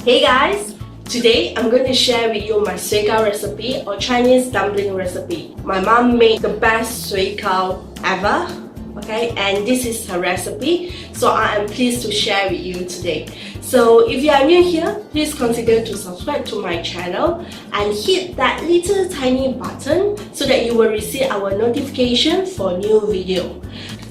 Hey guys! Today I'm going to share with you my Sui Gao recipe or Chinese dumpling recipe. My mom made the best Sui Gao ever, okay, and this is her recipe, so I am pleased to share with you today. So if you are new here, please consider to subscribe to my channel and hit that little tiny button so that you will receive our notification for new video.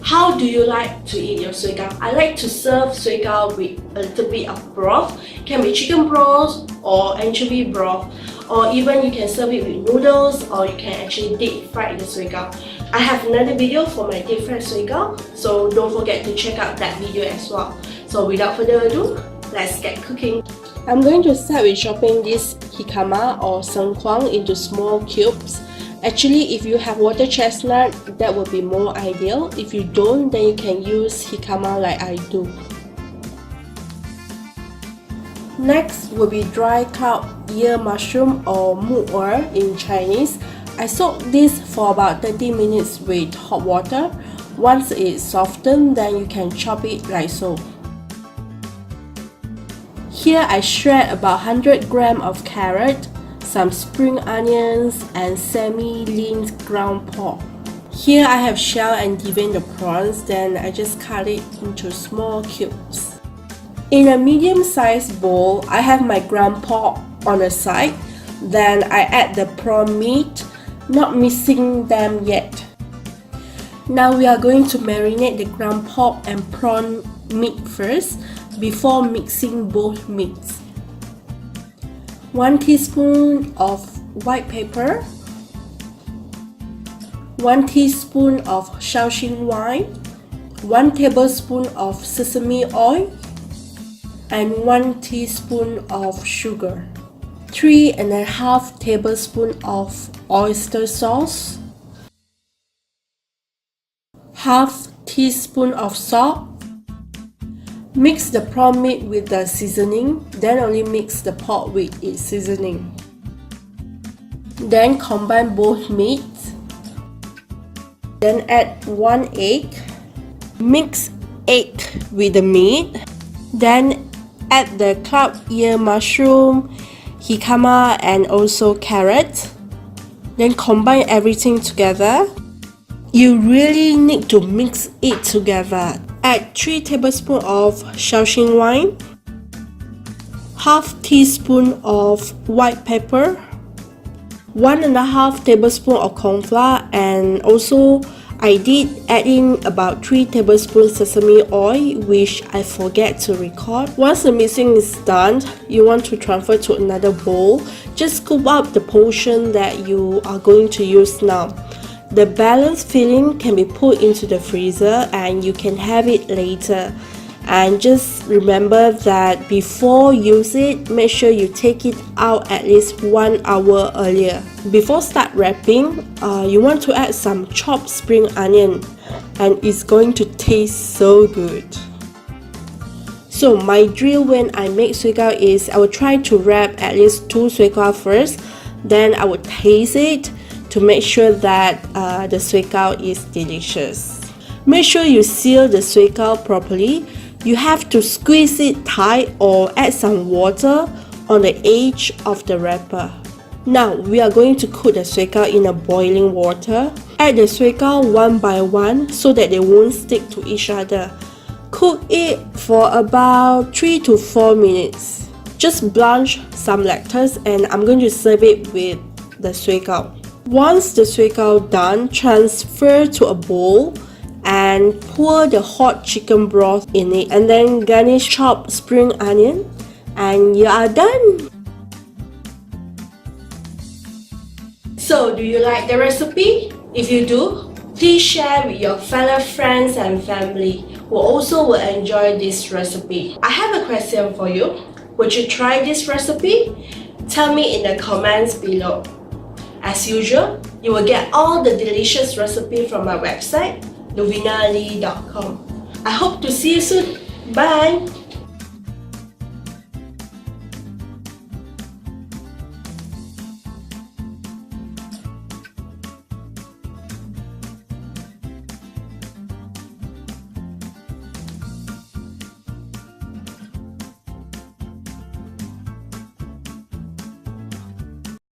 How do you like to eat your Sui Gao? I like to serve Sui Gao with a little bit of broth. It can be chicken broth or anchovy broth, or even you can serve it with noodles, or you can actually deep fry the Sui Gao. I have another video for my deep fried Sui Gao, so don't forget to check out that video as well. So without further ado, let's get cooking. I'm going to start with chopping this Jicama or sengkuang into small cubes. Actually, if you have water chestnut, that would be more ideal. If you don't, then you can use Jicama like I do. Next will be dry cow ear mushroom or mu in Chinese. I soak this for about 30 minutes with hot water. Once it's softened, then you can chop it like so. Here I shred about 100 grams of carrot, some spring onions, and semi-lean ground pork. Here I have shelled and deveined the prawns, then I just cut it into small cubes. In a medium-sized bowl, I have my ground pork on the side, then I add the prawn meat, not mixing them yet. Now we are going to marinate the ground pork and prawn meat first, before mixing both meats. 1 teaspoon of white pepper, 1 teaspoon of Shaoxing wine, 1 tablespoon of sesame oil, and 1 teaspoon of sugar, 3.5 tablespoons of oyster sauce, half teaspoon of salt. Mix the prawn meat with the seasoning, then only mix the pork with its seasoning. Then combine both meats. Then add 1 egg. Mix egg with the meat. Then add the cow ear mushroom, jicama, and also carrot. Then combine everything together. You really need to mix it together. Add 3 tablespoons of Shaoxing wine, half teaspoon of white pepper, 1.5 tablespoons of corn flour, and also I did add in about 3 tablespoons sesame oil, which I forget to record. Once the mixing is done, you want to transfer to another bowl. Just scoop up the portion that you are going to use now. The balance filling can be put into the freezer and you can have it later. And just remember that before you use it, make sure you take it out at least 1 hour earlier. Before start wrapping, you want to add some chopped spring onion, and it's going to taste so good. So my drill when I make Sui Gao is I will try to wrap at least 2 Sui Gao first, then I will taste it to make sure that the Sui Gao is delicious. Make sure you seal the Sui Gao properly. You have to squeeze it tight or add some water on the edge of the wrapper. Now we are going to cook the Sui Gao in a boiling water. Add the Sui Gao one by one so that they won't stick to each other. Cook it for about 3 to 4 minutes. Just blanch some lettuce and I'm going to serve it with the Sui Gao. Once the Sui Gao done, transfer to a bowl and pour the hot chicken broth in it, and then garnish chopped spring onion, and you are done. So do you like the recipe? If you do, please share with your fellow friends and family who also will enjoy this recipe. I have a question for you. Would you try this recipe? Tell me in the comments below. As usual, you will get all the delicious recipes from my website, lovinali.com. I hope to see you soon. Bye!